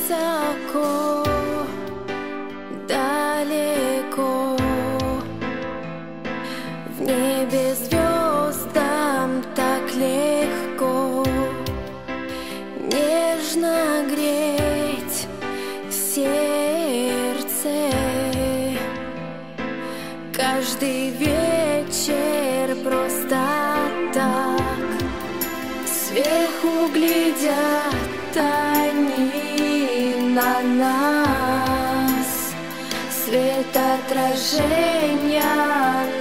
высоко, далеко, в небе звездам так легко нежно греть сердце. Каждый вечер просто так сверху глядят они на нас, свет отражения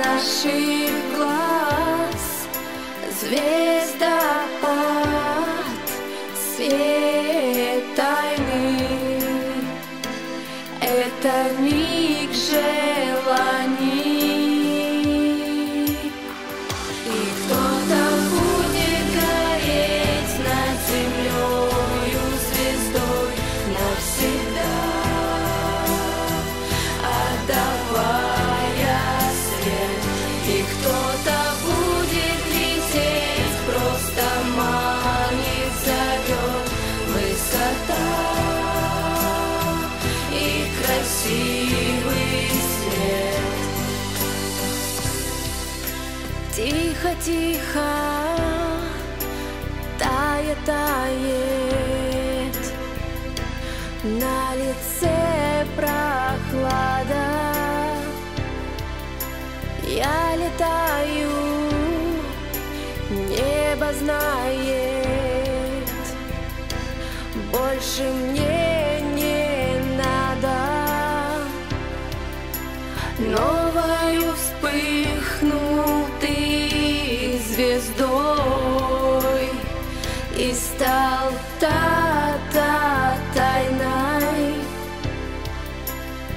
наших глаз, звездопад, свет тайны. Это миг желаний. И кто-то будет гореть над землею звездой навсегда, отдавая свет. И кто-то будет лететь, просто манит, зовет высота и красивый свет. Тихо, тихо, тает, тает, на лице прохлада. Я летаю, небо знает, больше мне не надо. Новою вспыхнул ты звездой и стал тайной.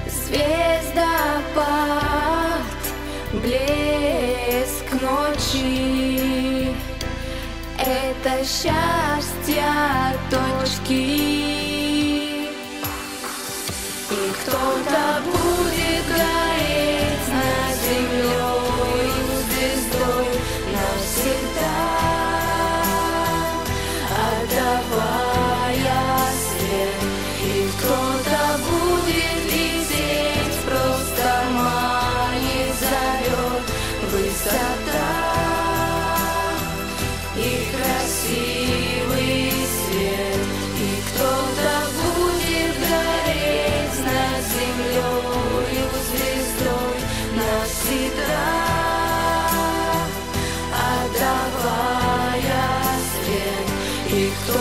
Звездопад, блеск ночи, это счастье точки. И кто-то будет гореть над землей звездой навсегда, отдавая свет. И кто-то будет лететь, просто манит, зовет высота и красивый свет. И кто-то будет гореть над землею звездой навсегда, отдавая свет. И кто